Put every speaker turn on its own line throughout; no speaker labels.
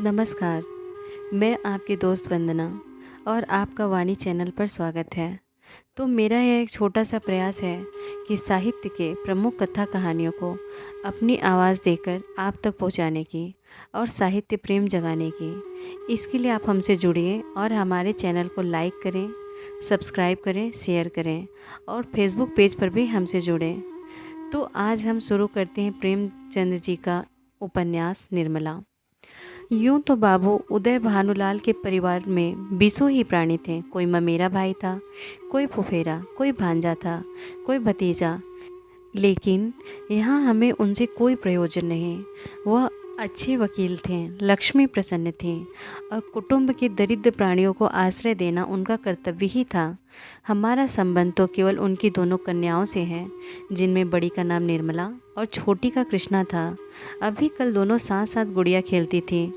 नमस्कार। मैं आपकी दोस्त वंदना और आपका वाणी चैनल पर स्वागत है। तो मेरा यह एक छोटा सा प्रयास है कि साहित्य के प्रमुख कथा कहानियों को अपनी आवाज़ देकर आप तक पहुंचाने की और साहित्य प्रेम जगाने की। इसके लिए आप हमसे जुड़िए और हमारे चैनल को लाइक करें, सब्सक्राइब करें, शेयर करें और फेसबुक पेज पर भी हमसे जुड़ें। तो आज हम शुरू करते हैं प्रेमचंद जी का उपन्यास निर्मला। यूं तो बाबू उदय भानुलाल के परिवार में बीसों ही प्राणी थे। कोई ममेरा भाई था, कोई फुफेरा, कोई भांजा था, कोई भतीजा। लेकिन यहाँ हमें उनसे कोई प्रयोजन नहीं। वह अच्छे वकील थे, लक्ष्मी प्रसन्न थी और कुटुंब के दरिद्र प्राणियों को आश्रय देना उनका कर्तव्य ही था। हमारा संबंध तो केवल उनकी दोनों कन्याओं से है, जिनमें बड़ी का नाम निर्मला और छोटी का कृष्णा था। अभी कल दोनों साथ साथ गुड़िया खेलती थी।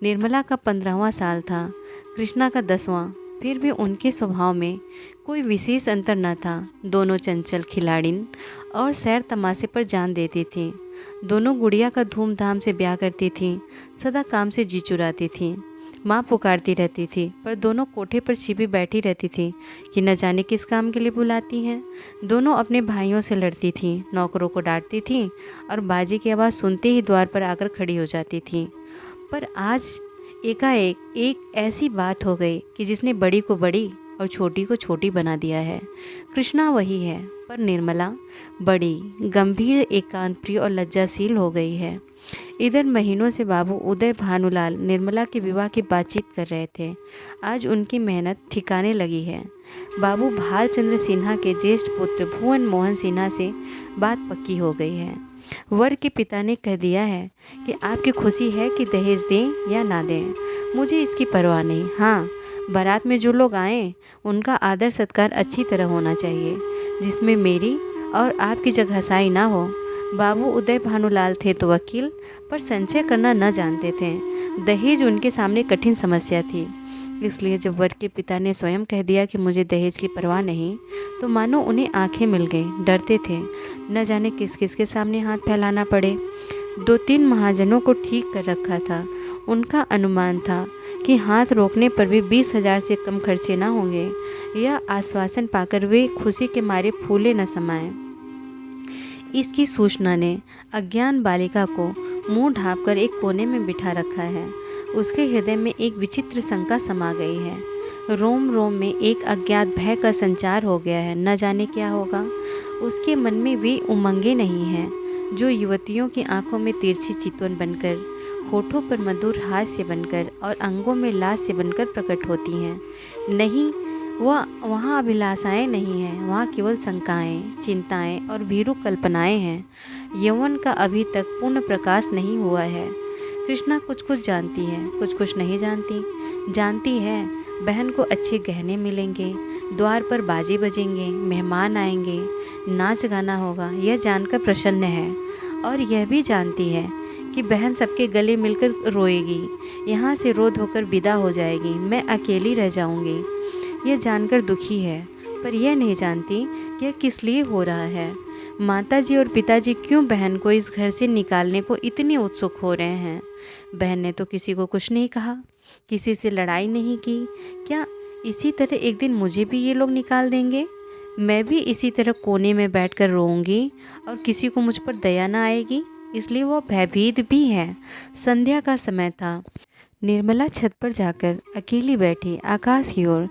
निर्मला का 15वां साल था, कृष्णा का 10वां। फिर भी उनके स्वभाव में कोई विशेष अंतर न था। दोनों चंचल खिलाड़िन और सैर तमाशे पर जान देती थी। दोनों गुड़िया का धूमधाम से ब्याह करती थीं, सदा काम से जी चुराती थीं। माँ पुकारती रहती थी, पर दोनों कोठे पर छिपी बैठी रहती थी कि न जाने किस काम के लिए बुलाती हैं। दोनों अपने भाइयों से लड़ती थीं, नौकरों को डांटती थीं और बाजी की आवाज़ सुनते ही द्वार पर आकर खड़ी हो जाती थीं। पर आज एकाएक एक ऐसी बात हो गई कि जिसने बड़ी को बड़ी और छोटी को छोटी बना दिया है। कृष्णा वही है, पर निर्मला बड़ी गंभीर, एकांत प्रिय और लज्जाशील हो गई है। इधर महीनों से बाबू उदय भानुलाल निर्मला के विवाह की बातचीत कर रहे थे। आज उनकी मेहनत ठिकाने लगी है। बाबू भालचंद्र सिन्हा के ज्येष्ठ पुत्र भुवन मोहन सिन्हा से बात पक्की हो गई है। वर के पिता ने कह दिया है कि आपकी खुशी है कि दहेज दें या ना दें, मुझे इसकी परवाह नहीं। हाँ, बारात में जो लोग आएँ उनका आदर सत्कार अच्छी तरह होना चाहिए, जिसमें मेरी और आपकी जगहसाई ना हो। बाबू उदय भानुलाल थे तो वकील, पर संचय करना न जानते थे। दहेज उनके सामने कठिन समस्या थी। इसलिए जब वर के पिता ने स्वयं कह दिया कि मुझे दहेज की परवाह नहीं, तो मानो उन्हें आंखें मिल गईं। डरते थे, न जाने किस किस के सामने हाथ फैलाना पड़े। 2-3 महाजनों को ठीक कर रखा था। उनका अनुमान था कि हाथ रोकने पर भी 20,000 से कम खर्चे ना होंगे। यह आश्वासन पाकर वे खुशी के मारे फूले न समाये। इसकी सूचना ने अज्ञान बालिका को मुंह ढांपकर एक कोने में बिठा रखा है। उसके हृदय में एक विचित्र शंका समा गई है। रोम रोम में एक अज्ञात भय का संचार हो गया है। न जाने क्या होगा। उसके मन में वे उमंगें नहीं हैं जो युवतियों की आंखों में तिरछी चितवन बनकर, होठों पर मधुर हास्य बनकर और अंगों में लास्य बनकर प्रकट होती हैं। नहीं, वहाँ अभिलाषाएं नहीं हैं। वहाँ केवल शंकाएं, चिंताएं और भीरू कल्पनाएं हैं। यौवन का अभी तक पूर्ण प्रकाश नहीं हुआ है। कृष्णा कुछ कुछ जानती है, कुछ कुछ नहीं जानती। जानती है बहन को अच्छे गहने मिलेंगे, द्वार पर बाजे बजेंगे, मेहमान आएंगे, नाच गाना होगा, यह जानकर प्रसन्न है। और यह भी जानती है कि बहन सबके गले मिलकर रोएगी, यहाँ से रो धोकर विदा हो जाएगी, मैं अकेली रह जाऊँगी। यह जानकर दुखी है, पर यह नहीं जानती कि यह किस लिए हो रहा है। माताजी और पिताजी क्यों बहन को इस घर से निकालने को इतने उत्सुक हो रहे हैं। बहन ने तो किसी को कुछ नहीं कहा, किसी से लड़ाई नहीं की। क्या इसी तरह एक दिन मुझे भी ये लोग निकाल देंगे? मैं भी इसी तरह कोने में बैठकर रोऊंगी और किसी को मुझ पर दया न आएगी। इसलिए वो भयभीत भी है। संध्या का समय था। निर्मला छत पर जाकर अकेली बैठी आकाश की ओर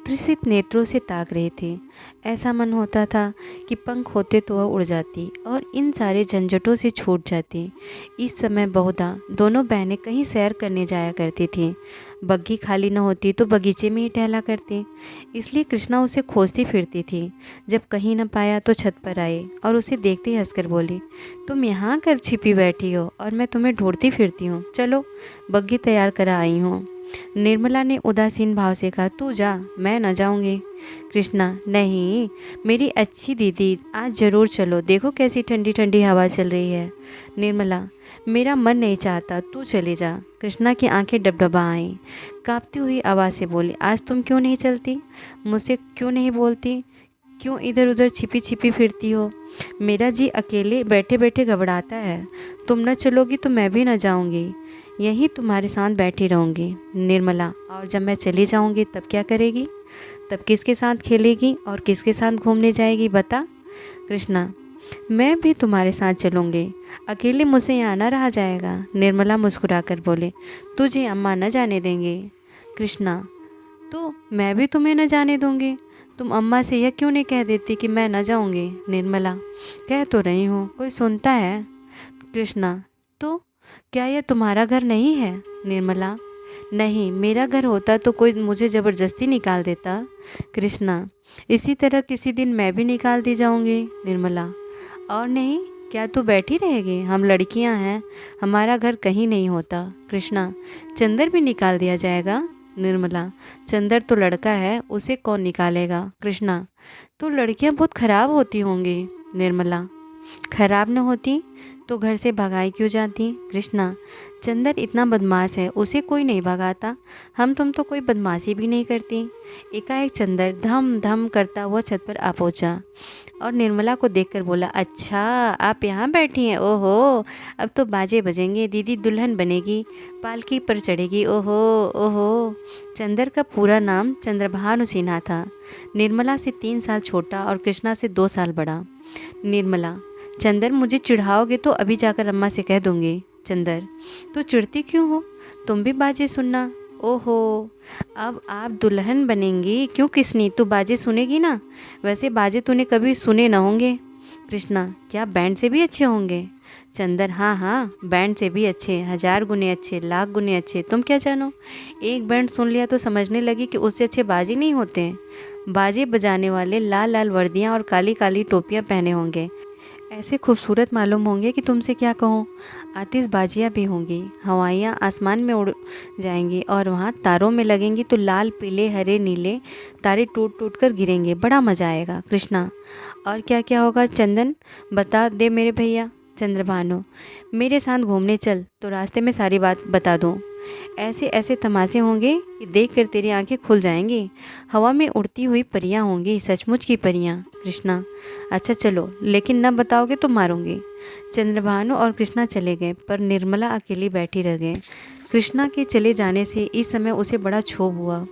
त्रिषित नेत्रों से ताक रही थी। ऐसा मन होता था कि पंख होते तो वह उड़ जाती और इन सारे झंझटों से छूट जाती। इस समय बहुधा दोनों बहनें कहीं सैर करने जाया करती थीं। बग्गी खाली न होती तो बगीचे में ही टहला करती। इसलिए कृष्णा उसे खोजती फिरती थी। जब कहीं न पाया तो छत पर आई और उसे देखते ही हंसकर बोली, तुम यहाँ कर छिपी बैठी हो और मैं तुम्हें ढूंढती फिरती हूँ। चलो, बग्गी तैयार करा आई हूँ। निर्मला ने उदासीन भाव से कहा, तू जा, मैं न जाऊंगी। कृष्णा, नहीं मेरी अच्छी दीदी, आज ज़रूर चलो, देखो कैसी ठंडी ठंडी हवा चल रही है। निर्मला, मेरा मन नहीं चाहता, तू चली जा। कृष्णा की आंखें डबडबा आईं। कांपती हुई आवाज़ से बोली, आज तुम क्यों नहीं चलती? मुझसे क्यों नहीं बोलती? क्यों इधर उधर छिपी छिपी फिरती हो? मेरा जी अकेले बैठे बैठे घबराता है। तुम न चलोगी तो मैं भी न जाऊंगी। यहीं तुम्हारे साथ बैठी रहूँगी। निर्मला, और जब मैं चली जाऊँगी तब क्या करेगी? तब किसके साथ खेलेगी और किसके साथ घूमने जाएगी बता? कृष्णा, मैं भी तुम्हारे साथ चलूँगी, अकेले मुझसे यहाँ ना रहा जाएगा। निर्मला मुस्कुराकर बोले, तुझे अम्मा न जाने देंगे। कृष्णा, तो मैं भी तुम्हें न जाने दूँगी। तुम अम्मा से यह क्यों नहीं कह देती कि मैं न जाऊँगी? निर्मला, कह तो रही हूँ, कोई सुनता है? कृष्णा, तो क्या यह तुम्हारा घर नहीं है? निर्मला, नहीं, मेरा घर होता तो कोई मुझे ज़बरदस्ती निकाल देता। कृष्णा, इसी तरह किसी दिन मैं भी निकाल दी जाऊँगी। निर्मला, और नहीं, क्या तू बैठी रहेगी? हम लड़कियां हैं, हमारा घर कहीं नहीं होता। कृष्णा, चंदर भी निकाल दिया जाएगा? निर्मला, चंदर तो लड़का है, उसे कौन निकालेगा? कृष्णा, तो लड़कियां बहुत खराब होती होंगी। निर्मला, खराब न होती तो घर से भगाई क्यों जाती? कृष्णा, चंदर इतना बदमाश है, उसे कोई नहीं भगाता। हम तुम तो कोई बदमाशी भी नहीं करती। एकाएक चंदर धम धम करता हुआ छत पर आ पहुंचा और निर्मला को देखकर बोला, अच्छा आप यहाँ बैठी हैं? ओहो, अब तो बाजे बजेंगे, दीदी दुल्हन बनेगी, पालकी पर चढ़ेगी। ओहो ओहो। चंदर का पूरा नाम चंद्रभानु सिन्हा था। निर्मला से 3 साल छोटा और कृष्णा से 2 साल बड़ा। निर्मला, चंदर मुझे चिढ़ाओगे तो अभी जाकर अम्मा से कह दूँगी। चंदर, तो चिढ़ती क्यों हो? तुम भी बाजे सुनना। ओहो, अब आप दुल्हन बनेंगी, क्यों किसनी? तू बाजे सुनेगी ना? वैसे बाजे तूने कभी सुने ना होंगे। कृष्णा, क्या बैंड से भी अच्छे होंगे? चंदर, हाँ हाँ, बैंड से भी अच्छे, 1000 गुने अच्छे, लाख गुने अच्छे। तुम क्या जानो, एक बैंड सुन लिया तो समझने लगी कि उससे अच्छे बाजे नहीं होते। बाजे बजाने वाले लाल लाल वर्दियाँ और काली काली टोपियाँ पहने होंगे, ऐसे खूबसूरत मालूम होंगे कि तुमसे क्या कहूँ। आतिशबाजियाँ भी होंगी, हवाइयाँ आसमान में उड़ जाएंगी और वहाँ तारों में लगेंगी तो लाल पीले हरे नीले तारे टूट टूट कर गिरेंगे, बड़ा मज़ा आएगा। कृष्णा, और क्या क्या होगा चंदन, बता दे मेरे भैया। चंद्रभानु, मेरे साथ घूमने चल तो रास्ते में सारी बात बता दूँ। ऐसे ऐसे तमाशे होंगे कि देख कर तेरी आंखें खुल जाएंगी। हवा में उड़ती हुई परियां होंगी, सचमुच की परियां। कृष्णा, अच्छा चलो, लेकिन न बताओगे तो मारूंगी। चंद्रभानु और कृष्णा चले गए, पर निर्मला अकेली बैठी रह गई। कृष्णा के चले जाने से इस समय उसे बड़ा क्षोभ हुआ।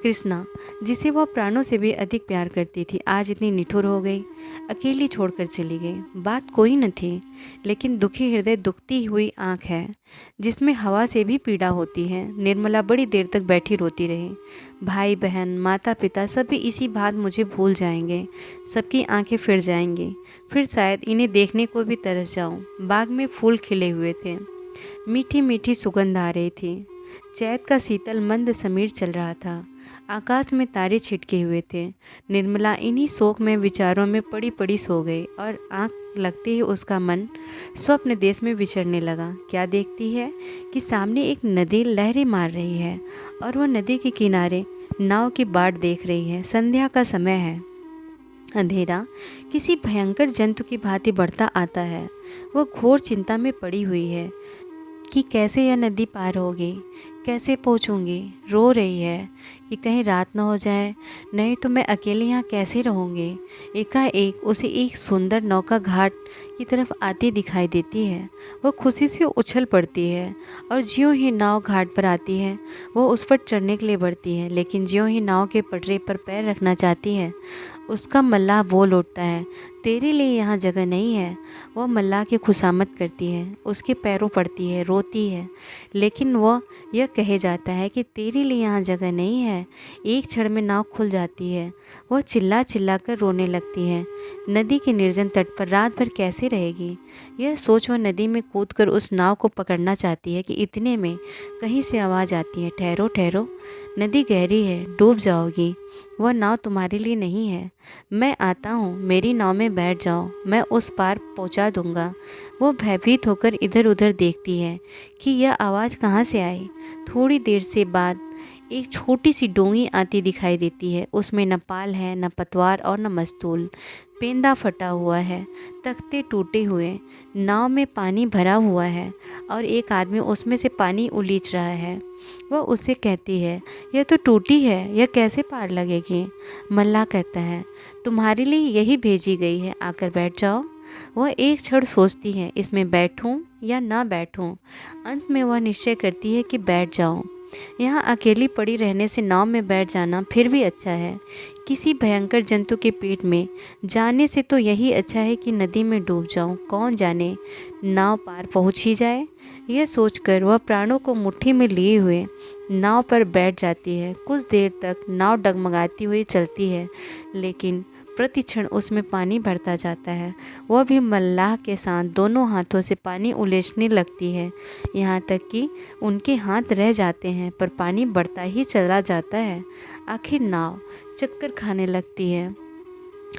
कृष्णा, जिसे वह प्राणों से भी अधिक प्यार करती थी, आज इतनी निठुर हो गई, अकेली छोड़कर चली गई। बात कोई न थी, लेकिन दुखी हृदय दुखती हुई आँख है, जिसमें हवा से भी पीड़ा होती है। निर्मला बड़ी देर तक बैठी रोती रही। भाई बहन माता पिता सभी इसी बात मुझे भूल जाएंगे, सबकी आंखें फिर जाएंगी, फिर शायद इन्हें देखने को भी तरस जाऊं। बाग में फूल खिले हुए थे, मीठी मीठी सुगंध आ रही थी। चैत का शीतल मंद समीर चल रहा था, आकाश में तारे छिटके हुए थे। निर्मला इन्हीं शोक में विचारों में पड़ी पड़ी सो गई और आँख लगते ही उसका मन स्वप्न देश में विचरने लगा। क्या देखती है कि सामने एक नदी लहरें मार रही है और वह नदी के किनारे नाव की बाट देख रही है। संध्या का समय है, अंधेरा किसी भयंकर जंतु की भांति बढ़ता आता है। वह घोर चिंता में पड़ी हुई है कि कैसे यह नदी पार होगी, कैसे पहुंचूंगी। रो रही है कि कहीं रात न हो जाए, नहीं तो मैं अकेले यहाँ कैसे रहूँगी। एकाएक उसे एक सुंदर नौका घाट की तरफ आती दिखाई देती है। वह खुशी से उछल पड़ती है और ज्यों ही नाव घाट पर आती है वह उस पर चढ़ने के लिए बढ़ती है, लेकिन ज्यों ही नाव के पटरे पर पैर रखना चाहती है उसका मल्लाह बोल उठता है, तेरे लिए यहाँ जगह नहीं है। वह मल्लाह की खुशामद करती है, उसके पैरों पड़ती है, रोती है, लेकिन वह यह कहे जाता है कि तेरे लिए यहाँ जगह नहीं है। एक क्षण में नाव खुल जाती है। वह चिल्ला चिल्ला कर रोने लगती है। नदी के निर्जन तट पर रात भर कैसे रहेगी, यह सोच वह नदी में कूदकर उस नाव को पकड़ना चाहती है कि इतने में कहीं से आवाज़ आती है, ठहरो ठहरो, नदी गहरी है, डूब जाओगी। वह नाव तुम्हारे लिए नहीं है, मैं आता हूँ, मेरी नाव में बैठ जाओ, मैं उस पार पहुँचा दूँगा। वो भयभीत होकर इधर उधर देखती है कि यह आवाज़ कहाँ से आई। थोड़ी देर से बाद एक छोटी सी डोंगी आती दिखाई देती है। उसमें न पाल है, न पतवार और न मस्तूल। पेंदा फटा हुआ है, तख्ते टूटे हुए, नाव में पानी भरा हुआ है और एक आदमी उसमें से पानी उलीच रहा है। वह उससे कहती है, यह तो टूटी है, यह कैसे पार लगेगी। मल्लाह कहता है, तुम्हारे लिए यही भेजी गई है, आकर बैठ जाओ। वह एक क्षण सोचती है, इसमें बैठूं या ना बैठूं। अंत में वह निश्चय करती है कि बैठ जाऊं। यहाँ अकेली पड़ी रहने से नाव में बैठ जाना फिर भी अच्छा है। किसी भयंकर जंतु के पेट में जाने से तो यही अच्छा है कि नदी में डूब जाऊं। कौन जाने नाव पार पहुंच ही जाए। यह सोचकर वह प्राणों को मुट्ठी में लिए हुए नाव पर बैठ जाती है। कुछ देर तक नाव डगमगाती हुई चलती है, लेकिन प्रतिक्षण उसमें पानी भरता जाता है। वह भी मल्लाह के साथ दोनों हाथों से पानी उलेचने लगती है, यहाँ तक कि उनके हाथ रह जाते हैं, पर पानी बढ़ता ही चला जाता है। आखिर नाव चक्कर खाने लगती है।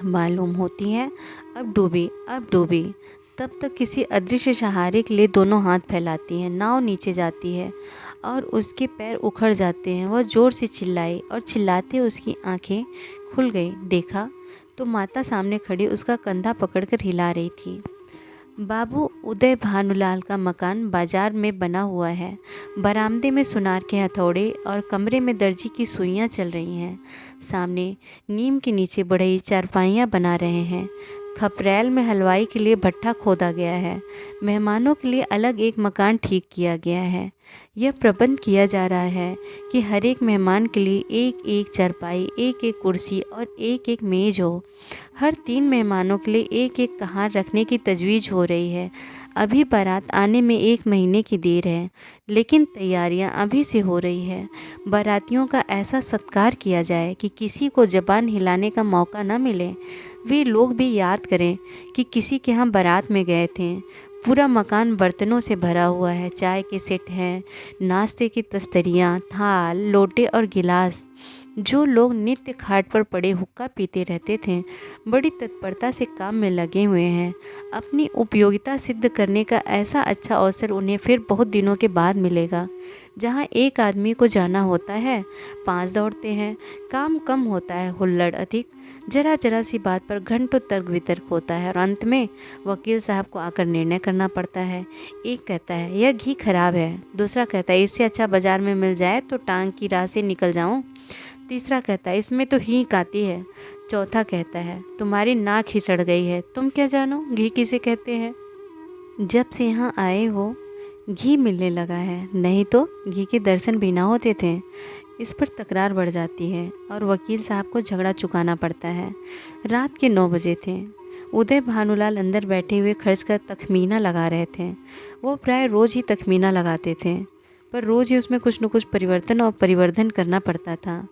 मालूम होती है अब डूबी, अब डूबी। तब तक किसी अदृश्य सहारे के लिए दोनों हाथ फैलाती है। नाव नीचे जाती है और उसके पैर उखड़ जाते हैं। वह ज़ोर से चिल्लाई और चिल्लाते उसकी आंखें खुल गई। देखा तो माता सामने खड़ी उसका कंधा पकड़कर हिला रही थी। बाबू उदय भानुलाल का मकान बाजार में बना हुआ है। बरामदे में सुनार के हथौड़े और कमरे में दर्जी की सुइयां चल रही हैं। सामने नीम के नीचे बढ़ई चारपाइयाँ बना रहे हैं। खपरैल में हलवाई के लिए भट्ठा खोदा गया है। मेहमानों के लिए अलग एक मकान ठीक किया गया है। यह प्रबंध किया जा रहा है कि हर एक मेहमान के लिए एक एक चारपाई, एक एक कुर्सी और एक एक मेज़ हो। हर 3 मेहमानों के लिए एक एक कहार रखने की तजवीज़ हो रही है। अभी बारात आने में 1 महीने की देर है, लेकिन तैयारियां अभी से हो रही है। बारातियों का ऐसा सत्कार किया जाए कि किसी को ज़बान हिलाने का मौका न मिले। वे लोग भी याद करें कि किसी के यहाँ बारात में गए थे। पूरा मकान बर्तनों से भरा हुआ है। चाय के सेट हैं, नाश्ते की तस्तरियाँ, थाल, लोटे और गिलास। जो लोग नित्य खाट पर पड़े हुक्का पीते रहते थे, बड़ी तत्परता से काम में लगे हुए हैं। अपनी उपयोगिता सिद्ध करने का ऐसा अच्छा अवसर उन्हें फिर बहुत दिनों के बाद मिलेगा। जहाँ एक आदमी को जाना होता है, 5 दौड़ते हैं। काम कम होता है, हुल्लड़ अधिक। जरा जरा सी बात पर घंटों तर्क वितर्क होता है और अंत में वकील साहब को आकर निर्णय करना पड़ता है। एक कहता है यह घी खराब है, दूसरा कहता है इससे अच्छा बाजार में मिल जाए तो टांग की राह से निकल जाऊं, तीसरा कहता है इसमें तो हींग आती है, चौथा कहता है तुम्हारी नाक ही सड़ गई है, तुम क्या जानो घी किसे कहते हैं। जब से यहाँ आए हो घी मिलने लगा है, नहीं तो घी के दर्शन भी ना होते थे। इस पर तकरार बढ़ जाती है और वकील साहब को झगड़ा चुकाना पड़ता है। रात के 9 बजे थे। उदय भानुलाल अंदर बैठे हुए खर्च का तखमीना लगा रहे थे। वो प्राय रोज़ ही तखमीना लगाते थे, पर रोज़ ही उसमें कुछ न कुछ परिवर्तन और परिवर्धन करना पड़ता था।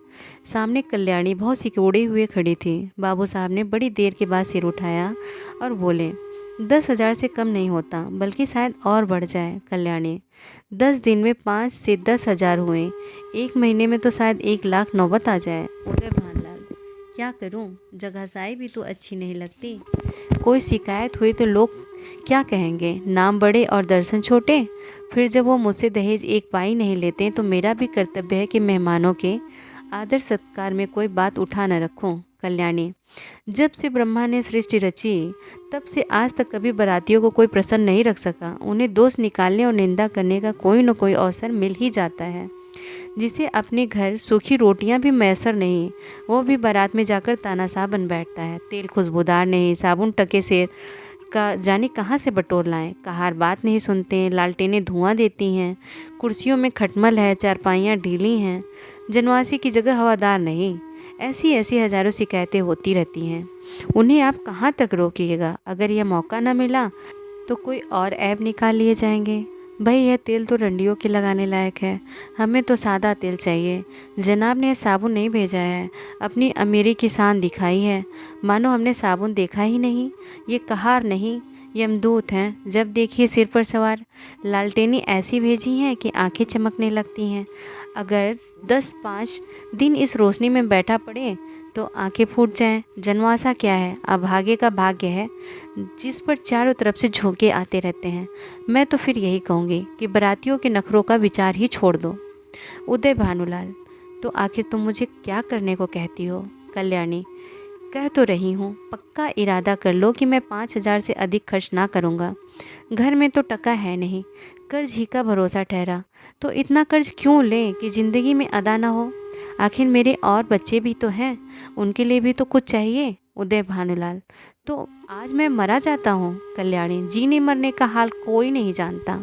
सामने कल्याणी बहुत सिकोड़े हुए खड़ी थी। बाबू साहब ने बड़ी देर के बाद सिर उठाया और बोले 10,000 से कम नहीं होता, बल्कि शायद और बढ़ जाए। कल्याणी 10 दिन में 5 से 10,000 हुए, 1 महीने में तो शायद 1 लाख नौबत आ जाए। उदय भानुलाल क्या करूं, जगहसाई भी तो अच्छी नहीं लगती। कोई शिकायत हुई तो लोग क्या कहेंगे, नाम बड़े और दर्शन छोटे। फिर जब वो मुझसे दहेज 1 पाई नहीं लेते तो मेरा भी कर्तव्य है कि मेहमानों के आदर सत्कार में कोई बात उठा न रखूं। कल्याणी जब से ब्रह्मा ने सृष्टि रची तब से आज तक कभी बारातियों को कोई प्रसन्न नहीं रख सका। उन्हें दोष निकालने और निंदा करने का कोई न कोई अवसर मिल ही जाता है। जिसे अपने घर सूखी रोटियां भी मैसर नहीं, वो भी बारात में जाकर तानाशाह बन बैठता है। तेल खुशबूदार नहीं, साबुन टके से का जाने कहाँ से बटोर लाएं। कहार बात नहीं सुनते, लालटेनें धुआं देती हैं, कुर्सियों में खटमल है, चारपाइयाँ ढीली हैं, जनवासी की जगह हवादार नहीं। ऐसी ऐसी हज़ारों शिकायतें होती रहती हैं। उन्हें आप कहाँ तक रोकिएगा। अगर यह मौका न मिला तो कोई और ऐब निकाल लिए जाएंगे। भाई यह तेल तो रंडियों के लगाने लायक है, हमें तो सादा तेल चाहिए। जनाब ने साबुन नहीं भेजा है, अपनी अमीरी की शान दिखाई है, मानो हमने साबुन देखा ही नहीं। ये कहार नहीं, यमदूत हैं, जब देखिए सिर पर सवार। लालटेनी ऐसी भेजी हैं कि आंखें चमकने लगती हैं। अगर 10-5 दिन इस रोशनी में बैठा पड़े तो आंखें फूट जाएं। जनवासा क्या है, अभागे का भाग्य है जिस पर चारों तरफ से झोंके आते रहते हैं। मैं तो फिर यही कहूँगी कि बारातियों के नखरों का विचार ही छोड़ दो। उदय भानुलाल तो आखिर तुम मुझे क्या करने को कहती हो। कल्याणी कह तो रही हूँ, पक्का इरादा कर लो कि मैं 5,000 से अधिक खर्च ना करूँगा। घर में तो टका है नहीं, कर्ज ही का भरोसा ठहरा, तो इतना कर्ज क्यों लें कि ज़िंदगी में अदा ना हो। आखिर मेरे और बच्चे भी तो हैं, उनके लिए भी तो कुछ चाहिए। उदय भानुलाल: तो आज मैं मरा जाता हूँ। कल्याणी: जीने मरने का हाल कोई नहीं जानता।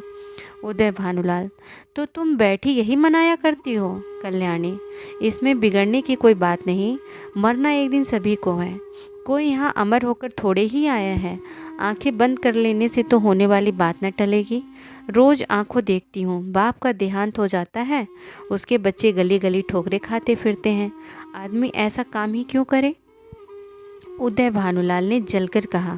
उदय भानुलाल: तो तुम बैठी यही मनाया करती हो। कल्याणी: इसमें बिगड़ने की कोई बात नहीं, मरना एक दिन सभी को है, कोई यहाँ अमर होकर थोड़े ही आया है। आंखें बंद कर लेने से तो होने वाली बात न टलेगी। रोज़ आंखों देखती हूँ, बाप का देहांत हो जाता है, उसके बच्चे गली गली ठोकरे खाते फिरते हैं। आदमी ऐसा काम ही क्यों करे। उदय भानुलाल ने जलकर कहा: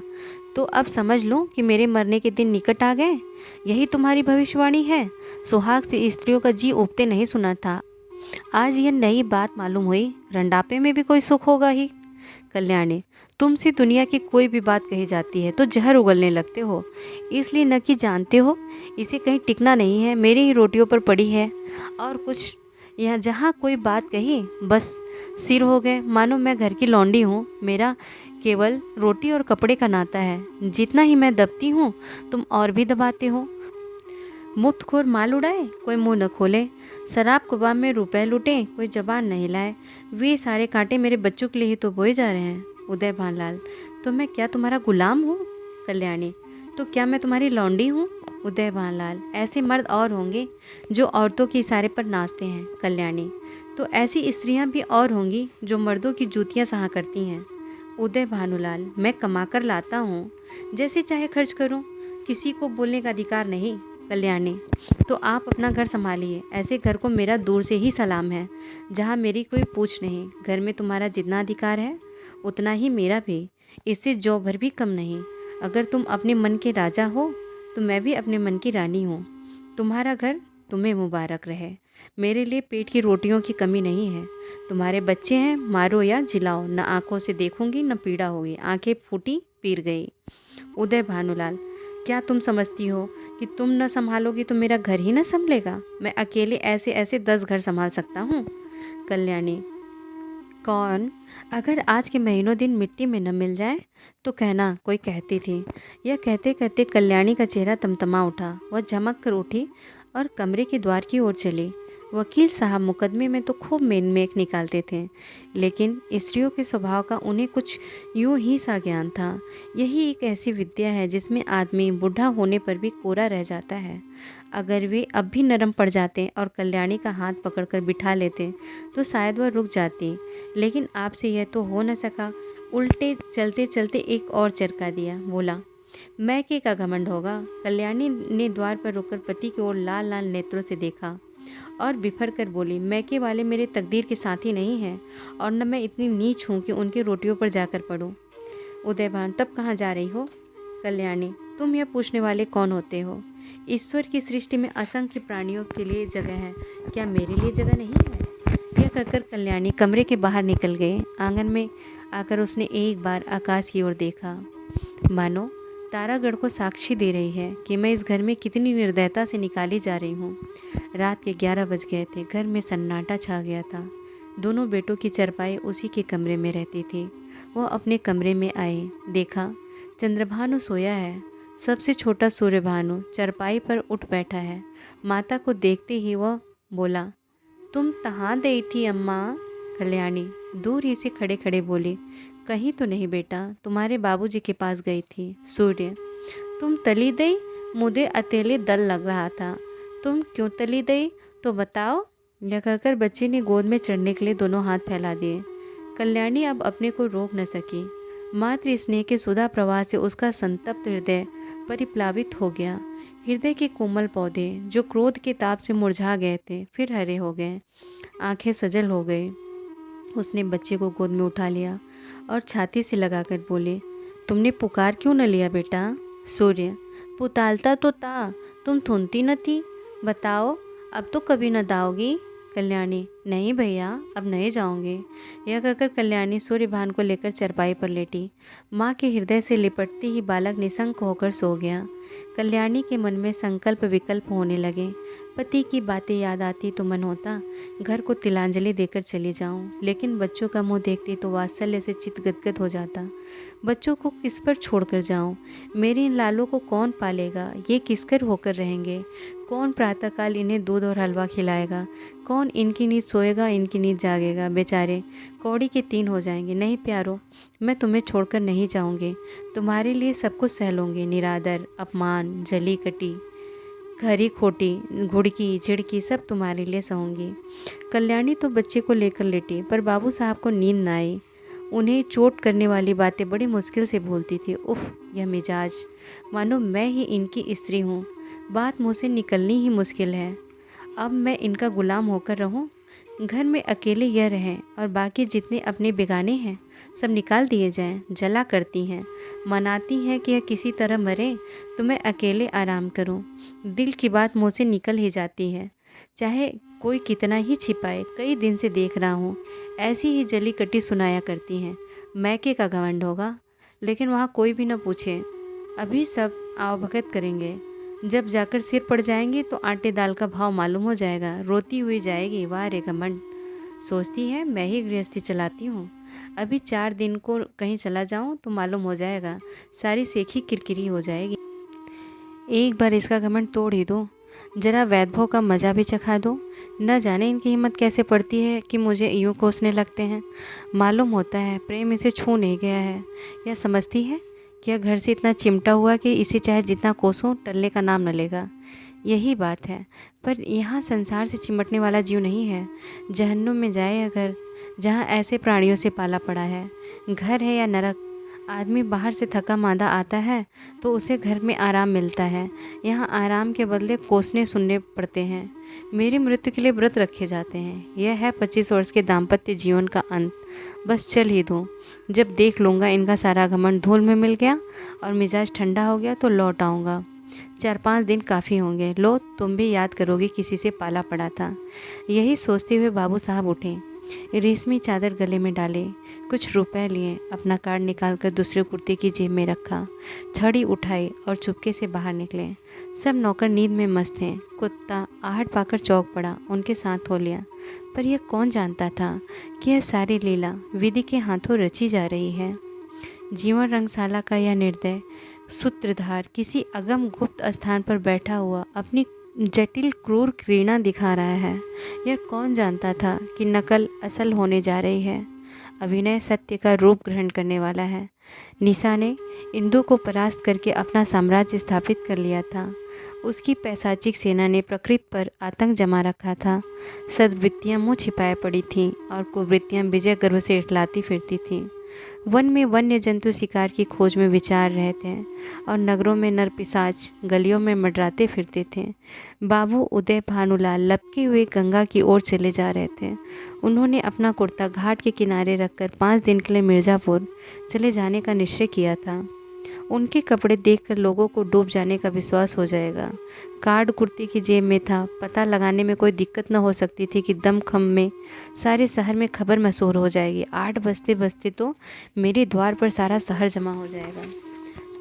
तो अब समझ लो कि मेरे मरने के दिन निकट आ गए। यही तुम्हारी भविष्यवाणी है। सुहाग से स्त्रियों का जी उबते नहीं सुना था, आज यह नई बात मालूम हुई। रंडापे में भी कोई सुख होगा ही। कल्याणी: तुमसे दुनिया की कोई भी बात कही जाती है तो जहर उगलने लगते हो, इसलिए न कि जानते हो इसे कहीं टिकना नहीं है, मेरी ही रोटियों पर पड़ी है। और कुछ यहाँ जहाँ कोई बात कही बस सिर हो गए, मानो मैं घर की लौंडी हूँ। मेरा केवल रोटी और कपड़े का नाता है। जितना ही मैं दबती हूँ तुम और भी दबाते हो। मुफ्तखोर माल उड़ाए, कोई मुंह न खोले। शराब कबाब में रुपए लुटे, कोई जबान न हिलाए। वे सारे कांटे मेरे बच्चों के लिए ही तो बोए जा रहे हैं। उदय भानलाल: तो मैं क्या तुम्हारा गुलाम हूँ। कल्याणी: तो क्या मैं तुम्हारी लौंडी हूँ। उदय भानलाल: ऐसे मर्द और होंगे जो औरतों के इशारे पर नाचते हैं। कल्याणी: तो ऐसी स्त्रियाँ भी और होंगी जो मर्दों की जूतियाँ सहा करती हैं। उदय भानुलाल: मैं कमाकर लाता हूँ, जैसे चाहे खर्च करूँ, किसी को बोलने का अधिकार नहीं। कल्याणी: तो आप अपना घर संभालिए, ऐसे घर को मेरा दूर से ही सलाम है, जहाँ मेरी कोई पूछ नहीं। घर में तुम्हारा जितना अधिकार है उतना ही मेरा भी, इससे जौ भर भी कम नहीं। अगर तुम अपने मन के राजा हो तो मैं भी अपने मन की रानी हूँ। तुम्हारा घर तुम्हें मुबारक रहे। मेरे लिए पेट की रोटियों की कमी नहीं है। तुम्हारे बच्चे हैं, मारो या जिलाओ, न आंखों से देखूंगी न पीड़ा होगी। आंखें फूटी पीर गई। उदय भानुलाल: क्या तुम समझती हो कि तुम न संभालोगी तो मेरा घर ही न संभलेगा। मैं अकेले ऐसे ऐसे 10 घर संभाल सकता हूँ। कल्याणी: कौन? अगर आज के महीनों दिन मिट्टी में न मिल जाए तो कहना कोई कहती थी। यह कहते कहते कल्याणी का चेहरा तमतमा उठा। वह झमक कर उठी और कमरे के द्वार की ओर चली। वकील साहब मुकदमे में तो खूब मेनमेक निकालते थे, लेकिन स्त्रियों के स्वभाव का उन्हें कुछ यूं ही सा ज्ञान था। यही एक ऐसी विद्या है जिसमें आदमी बूढ़ा होने पर भी कोरा रह जाता है। अगर वे अब भी नरम पड़ जाते और कल्याणी का हाथ पकड़कर बिठा लेते तो शायद वह रुक जाती, लेकिन आपसे यह तो हो न सका। उल्टे चलते चलते एक और चरका दिया। बोला: मैके का घमंड होगा। कल्याणी ने द्वार पर रुककर पति की ओर लाल लाल नेत्रों से देखा और बिफर कर बोली: मैके वाले मेरे तकदीर के साथी नहीं हैं, और न मैं इतनी नीच हूँ कि उनकी रोटियों पर जाकर पड़ूँ। उदयभान: तब कहाँ जा रही हो। कल्याणी: तुम यह पूछने वाले कौन होते हो। ईश्वर की सृष्टि में असंख्य प्राणियों के लिए जगह है, क्या मेरे लिए जगह नहीं है। यह कहकर कल्याणी कमरे के बाहर निकल गए। आंगन में आकर उसने एक बार आकाश की ओर देखा, मानो तारागढ़ को साक्षी दे रही है कि मैं इस घर में कितनी निर्दयता से निकाली जा रही हूँ। रात के 11 बज गए थे। घर में सन्नाटा छा गया था। दोनों बेटों की चारपाई उसी के कमरे में रहती थी। वह अपने कमरे में आए, देखा चंद्रभानु सोया है। सबसे छोटा सूर्यभानु चारपाई पर उठ बैठा है। माता को देखते ही वह बोला: तुम कहाँ गई थी अम्मा। कल्याणी दूर ही से खड़े खड़े बोली: कहीं तो नहीं बेटा, तुम्हारे बाबूजी के पास गई थी। सूर्य: तुम तली दई, मुझे अकेले दल लग रहा था। तुम क्यों तली दई तो बताओ। यह कहकर बच्चे ने गोद में चढ़ने के लिए दोनों हाथ फैला दिए। कल्याणी अब अपने को रोक न सकी। मातृ स्नेह के सुधा प्रवाह से उसका संतप्त हृदय परिप्लावित हो गया। हृदय के कोमल पौधे जो क्रोध के ताप से मुरझा गए थे फिर हरे हो गए, आंखें सजल हो गई। उसने बच्चे को गोद में उठा लिया और छाती से लगाकर बोले: तुमने पुकार क्यों न लिया बेटा। सूर्य: पुतालता तो था, तुम थूनती न थी। बताओ, अब तो कभी न दाओगी। कल्याणी: नहीं भैया, अब नहीं जाऊंगी। यह कहकर कल्याणी सूर्यभान को लेकर चरपाई पर लेटी। माँ के हृदय से लिपटते ही बालक निशंक होकर सो गया। कल्याणी के मन में संकल्प विकल्प होने लगे। पति की बातें याद आती तो मन होता घर को तिलांजलि देकर चली जाऊं, लेकिन बच्चों का मुंह देखती तो वात्सल्य से चित्त गदगद हो जाता। बच्चों को किस पर छोड़कर जाऊं। मेरे इन लालों को कौन पालेगा, ये किसकर होकर रहेंगे। कौन प्रातःकाल इन्हें दूध और हलवा खिलाएगा? कौन इनकी नींद सोएगा, इनकी नींद जागेगा? बेचारे कौड़ी के 3 हो जाएंगे। नहीं प्यारो, मैं तुम्हें छोड़कर नहीं जाऊंगी। तुम्हारे लिए सब कुछ सह लूँगी, निरादर, अपमान, जली कटी, खरी खोटी, घुड़की झिड़की सब तुम्हारे लिए सहूँगी। कल्याणी तो बच्चे को लेकर लेटी, पर बाबू साहब को नींद न आई। उन्हें चोट करने वाली बातें बड़ी मुश्किल से भूलती थी। उफ, यह मिजाज, मानो मैं ही इनकी स्त्री हूँ। बात मुँह से निकलनी ही मुश्किल है। अब मैं इनका गुलाम होकर रहूं? घर में अकेले यह रहें और बाकी जितने अपने बेगाने हैं सब निकाल दिए जाएं। जला करती हैं, मनाती हैं कि यह किसी तरह मरे तो मैं अकेले आराम करूं। दिल की बात मुँह से निकल ही जाती है, चाहे कोई कितना ही छिपाए। कई दिन से देख रहा हूँ ऐसी ही जली कटी सुनाया करती हैं। मैके का घमंड होगा, लेकिन वहाँ कोई भी न पूछे। अभी सब आवभगत करेंगे, जब जाकर सिर पड़ जाएंगे तो आटे दाल का भाव मालूम हो जाएगा। रोती हुई जाएगी, वाह रे घमंड। सोचती है मैं ही गृहस्थी चलाती हूँ। अभी 4 दिन को कहीं चला जाऊँ तो मालूम हो जाएगा, सारी सेखी किरकिरी हो जाएगी। एक बार इसका घमंड तोड़ ही दो, जरा वैभव का मज़ा भी चखा दो। न जाने इनकी हिम्मत कैसे पड़ती है कि मुझे यूँ कोसने लगते हैं। मालूम होता है प्रेम इसे छू नहीं गया है। यह समझती है कि यह घर से इतना चिमटा हुआ कि इसे चाहे जितना कोसों टलने का नाम न लेगा। यही बात है, पर यहाँ संसार से चिमटने वाला जीव नहीं है। जहन्नुम में जाए अगर, जहाँ ऐसे प्राणियों से पाला पड़ा है। घर है या नरक, आदमी बाहर से थका मांदा आता है तो उसे घर में आराम मिलता है। यहाँ आराम के बदले कोसने सुनने पड़ते हैं। मेरी मृत्यु के लिए व्रत रखे जाते हैं। यह है 25 वर्ष के दाम्पत्य जीवन का अंत। बस चल ही दूँ, जब देख लूँगा इनका सारा घमंड धूल में मिल गया और मिजाज ठंडा हो गया तो लौट आऊँगा। 4-5 दिन काफ़ी होंगे। लो, तुम भी याद करोगे किसी से पाला पड़ा था। यही सोचते हुए बाबू साहब उठे, रेशमी चादर गले में डाले, कुछ रुपए लिए, अपना कार्ड निकालकर दूसरे कुर्ते की जेब में रखा, छड़ी उठाई और चुपके से बाहर निकले। सब नौकर नींद में मस्त हैं। कुत्ता आहट पाकर चौंक पड़ा, उनके साथ हो लिया। पर यह कौन जानता था कि यह सारी लीला विधि के हाथों रची जा रही है। जीवन रंगशाला का यह निर्दय सूत्रधार किसी अगम गुप्त स्थान पर बैठा हुआ अपनी जटिल क्रूर क्रीड़ा दिखा रहा है। यह कौन जानता था कि नकल असल होने जा रही है, अभिनय सत्य का रूप ग्रहण करने वाला है। निशा ने इंदु को परास्त करके अपना साम्राज्य स्थापित कर लिया था। उसकी पैशाचिक सेना ने प्रकृति पर आतंक जमा रखा था। सद्वृत्तियाँ मुँह छिपाए पड़ी थीं और कुवृत्तियाँ विजय गर्व से इठलाती फिरती थीं। वन में वन्य जंतु शिकार की खोज में विचार रहे थे और नगरों में नर पिशाच गलियों में मंडराते फिरते थे। बाबू उदय भानुलाल लपके हुए गंगा की ओर चले जा रहे थे। उन्होंने अपना कुर्ता घाट के किनारे रखकर 5 दिन के लिए मिर्ज़ापुर चले जाने का निश्चय किया था। उनके कपड़े देखकर लोगों को डूब जाने का विश्वास हो जाएगा। कार्ड कुर्ते की जेब में था, पता लगाने में कोई दिक्कत न हो सकती थी कि दमखम में सारे शहर में खबर मशहूर हो जाएगी। 8 बजते बजते तो मेरे द्वार पर सारा शहर जमा हो जाएगा।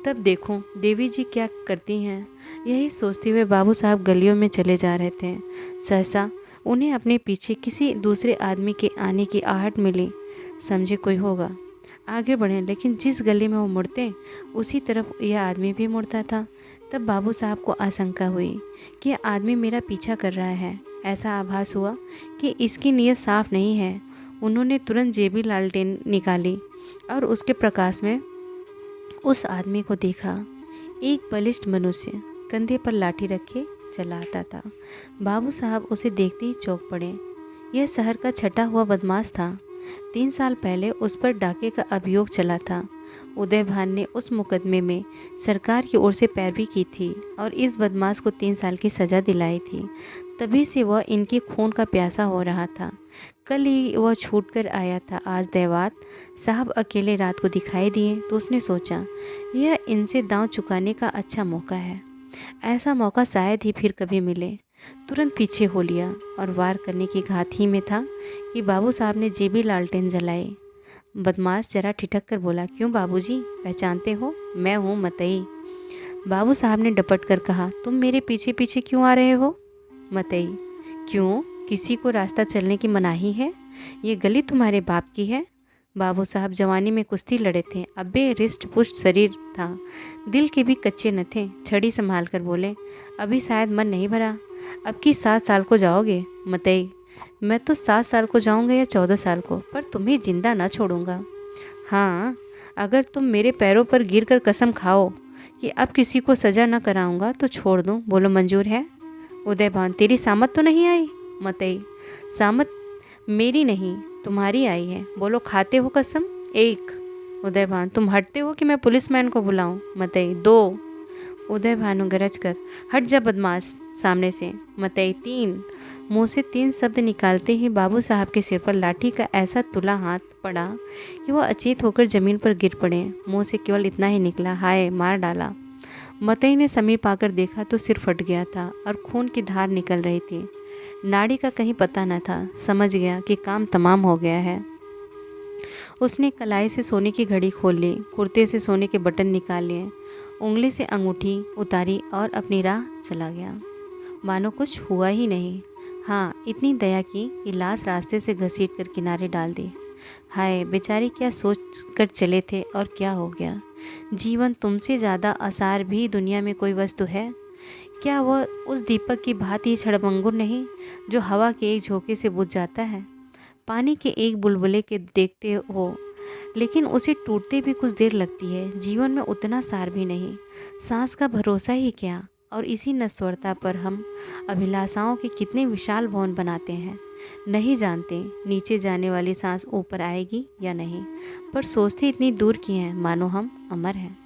तब देखूं देवी जी क्या करती हैं। यही सोचते हुए बाबू साहब गलियों में चले जा रहे थे। सहसा उन्हें अपने पीछे किसी दूसरे आदमी के आने की आहट मिली। समझे कोई होगा, आगे बढ़े, लेकिन जिस गली में वो मुड़ते उसी तरफ यह आदमी भी मुड़ता था। तब बाबू साहब को आशंका हुई कि यह आदमी मेरा पीछा कर रहा है। ऐसा आभास हुआ कि इसकी नीयत साफ नहीं है। उन्होंने तुरंत जेबी लालटेन निकाली और उसके प्रकाश में उस आदमी को देखा। एक बलिष्ठ मनुष्य कंधे पर लाठी रखे चला आता था। बाबू साहब उसे देखते ही चौंक पड़े। यह शहर का छटा हुआ बदमाश था। 3 साल पहले उस पर डाके का अभियोग चला था। उदय भान ने उस मुकदमे में सरकार की ओर से पैरवी की थी और इस बदमाश को 3 साल की सज़ा दिलाई थी। तभी से वह इनके खून का प्यासा हो रहा था। कल ही वह छूट कर आया था। आज दैवात साहब अकेले रात को दिखाई दिए तो उसने सोचा यह इनसे दांव चुकाने का अच्छा मौका है। ऐसा मौका शायद ही फिर कभी मिले। तुरंत पीछे हो लिया और वार करने की घात ही में था कि बाबू साहब ने जेबी लालटेन जलाई। बदमाश जरा ठिठक कर बोला, क्यों बाबूजी, पहचानते हो? मैं हूँ मतई। बाबू साहब ने डपट कर कहा, तुम मेरे पीछे पीछे क्यों आ रहे हो? मतई, क्यों, किसी को रास्ता चलने की मनाही है? ये गली तुम्हारे बाप की है? बाबू साहब जवानी में कुश्ती लड़े थे, अबे रिष्ट पुष्ट शरीर था, दिल के भी कच्चे न थे। छड़ी संभाल कर बोले, अभी शायद मन नहीं भरा, अब की 7 साल को जाओगे? मतई, मैं तो 7 साल को जाऊंगा या 14 साल को, पर तुम्हें जिंदा ना छोड़ूंगा। हाँ, अगर तुम मेरे पैरों पर गिरकर कसम खाओ कि अब किसी को सज़ा न कराऊंगा तो छोड़ दूं, बोलो मंजूर है? उदयभान, तेरी सामत तो नहीं आई? मतई, सामत मेरी नहीं तुम्हारी आई है, बोलो खाते हो कसम? 1। उदयभान, तुम हटते हो कि मैं पुलिसमैन को बुलाऊं? मतई, 2। उदयभानु गरज कर, हट जा बदमाश सामने से। मतई, 3। मुंह से 3 शब्द निकालते ही बाबू साहब के सिर पर लाठी का ऐसा तुला हाथ पड़ा कि वह अचेत होकर जमीन पर गिर पड़े। मुंह से केवल इतना ही निकला, हाय, मार डाला। मतई ने समीप आकर देखा तो सिर फट गया था और खून की धार निकल रही थी। नाड़ी का कहीं पता न था। समझ गया कि काम तमाम हो गया है। उसने कलाई से सोने की घड़ी खोल ली, कुर्ते से सोने के बटन निकाल लिए, उंगली से अंगूठी उतारी और अपनी राह चला गया, मानो कुछ हुआ ही नहीं। हाँ, इतनी दया की कि लाश रास्ते से घसीट कर किनारे डाल दी। हाय, बेचारी क्या सोच कर चले थे और क्या हो गया। जीवन तुमसे ज़्यादा आसार भी दुनिया में कोई वस्तु है क्या? वह उस दीपक की भांति क्षणभंगुर नहीं जो हवा के एक झोंके से बुझ जाता है। पानी के एक बुलबुले के देखते हो, लेकिन उसे टूटते भी कुछ देर लगती है। जीवन में उतना सार भी नहीं, सांस का भरोसा ही क्या। और इसी नश्वरता पर हम अभिलाषाओं के कितने विशाल भवन बनाते हैं। नहीं जानते नीचे जाने वाली सांस ऊपर आएगी या नहीं, पर सोचते इतनी दूर की हैं मानो हम अमर हैं।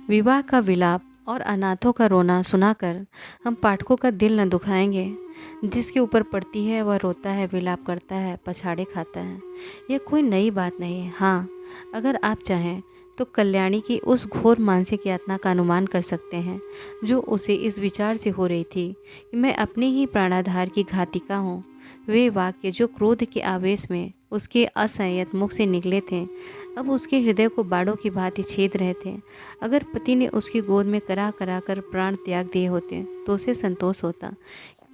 विवाह का विलाप और अनाथों का रोना सुनाकर हम पाठकों का दिल न दुखाएंगे। जिसके ऊपर पड़ती है वह रोता है, विलाप करता है, पछाड़े खाता है। यह कोई नई बात नहीं है। हाँ, अगर आप चाहें तो कल्याणी की उस घोर मानसिक यातना का अनुमान कर सकते हैं जो उसे इस विचार से हो रही थी कि मैं अपने ही प्राणाधार की घातिका हूँ। वे वाक्य जो क्रोध के आवेश में उसके असंयत मुख से निकले थे, अब उसके हृदय को बाड़ों की भांति छेद रहे थे। अगर पति ने उसकी गोद में करा करा कर प्राण त्याग दिए होते तो उसे संतोष होता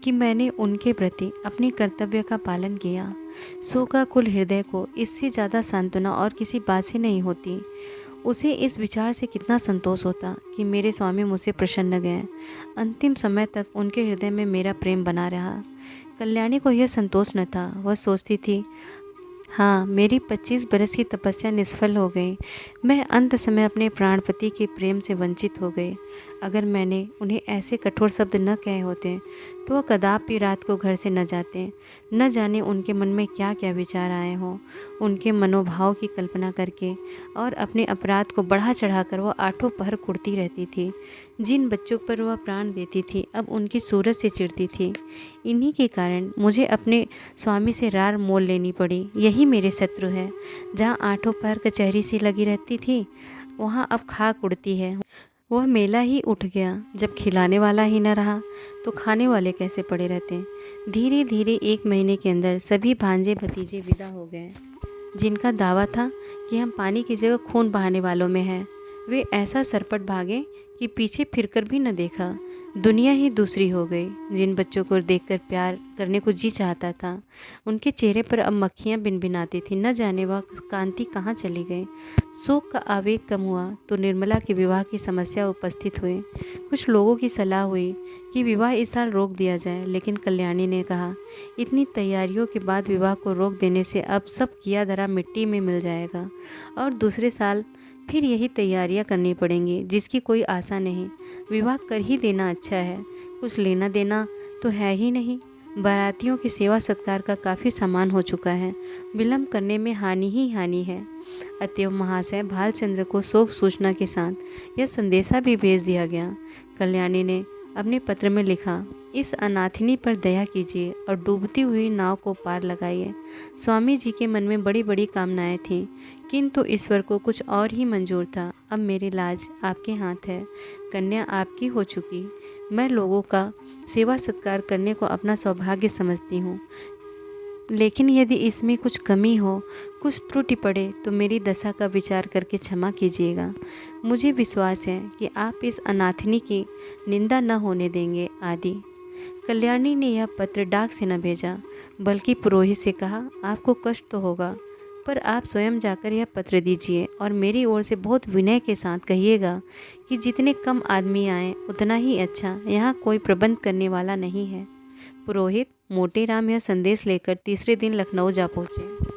कि मैंने उनके प्रति अपने कर्तव्य का पालन किया। शोकाकुल हृदय को इससे ज़्यादा सांत्वना और किसी बात से नहीं होती। उसे इस विचार से कितना संतोष होता कि मेरे स्वामी मुझसे प्रसन्न गए। अंतिम समय तक उनके हृदय में मेरा प्रेम बना रहा। कल्याणी को यह संतोष न था। वह सोचती थी, हाँ, मेरी 25 बरस की तपस्या निष्फल हो गई। मैं अंत समय अपने प्राणपति के प्रेम से वंचित हो गई। अगर मैंने उन्हें ऐसे कठोर शब्द न कहे होते तो वह कदापि रात को घर से न जाते। न जाने उनके मन में क्या क्या विचार आए हों। उनके मनोभाव की कल्पना करके और अपने अपराध को बढ़ा चढ़ाकर वह आठों पहर कुढ़ती रहती थी। जिन बच्चों पर वह प्राण देती थी अब उनकी सूरत से चिढ़ती थी। इन्हीं के कारण मुझे अपने स्वामी से रार मोल लेनी पड़ी। यही मेरे शत्रु है। जहाँ आठों पहर कचहरी सी लगी रहती थी वहाँ अब खाक उड़ती है। वह मेला ही उठ गया। जब खिलाने वाला ही न रहा तो खाने वाले कैसे पड़े रहते। धीरे धीरे 1 महीने के अंदर सभी भांजे भतीजे विदा हो गए। जिनका दावा था कि हम पानी की जगह खून बहाने वालों में हैं, वे ऐसा सरपट भागे कि पीछे फिरकर भी न देखा। दुनिया ही दूसरी हो गई। जिन बच्चों को देखकर प्यार करने को जी चाहता था उनके चेहरे पर अब मक्खियाँ भिनभिनाती थी। न जाने वह कांति कहाँ चली गई। शोक का आवेग कम हुआ तो निर्मला के विवाह की समस्या उपस्थित हुई। कुछ लोगों की सलाह हुई कि विवाह इस साल रोक दिया जाए, लेकिन कल्याणी ने कहा, इतनी तैयारियों के बाद विवाह को रोक देने से अब सब किया धरा मिट्टी में मिल जाएगा और दूसरे साल फिर यही तैयारियां करनी पड़ेंगी जिसकी कोई आशा नहीं। विवाह कर ही देना अच्छा है। कुछ लेना देना तो है ही नहीं। बारातियों की सेवा सत्कार का काफ़ी सामान हो चुका है। विलम्ब करने में हानि ही हानि है। अतएव महाशय भालचंद्र को शोक सूचना के साथ यह संदेशा भी भेज दिया गया। कल्याणी ने अपने पत्र में लिखा, इस अनाथिनी पर दया कीजिए और डूबती हुई नाव को पार लगाइए। स्वामी जी के मन में बड़ी बड़ी कामनाएं थीं, किंतु ईश्वर को कुछ और ही मंजूर था। अब मेरी लाज आपके हाथ है। कन्या आपकी हो चुकी। मैं लोगों का सेवा सत्कार करने को अपना सौभाग्य समझती हूँ, लेकिन यदि इसमें कुछ कमी हो, कुछ त्रुटि पड़े तो मेरी दशा का विचार करके क्षमा कीजिएगा। मुझे विश्वास है कि आप इस अनाथिनी की निंदा न होने देंगे। आदि। कल्याणी ने यह पत्र डाक से न भेजा, बल्कि पुरोहित से कहा, आपको कष्ट तो होगा, पर आप स्वयं जाकर यह पत्र दीजिए और मेरी ओर से बहुत विनय के साथ कहिएगा कि जितने कम आदमी आएँ उतना ही अच्छा, यहाँ कोई प्रबंध करने वाला नहीं है। पुरोहित मोटेराम यह संदेश लेकर तीसरे दिन लखनऊ जा पहुँचे।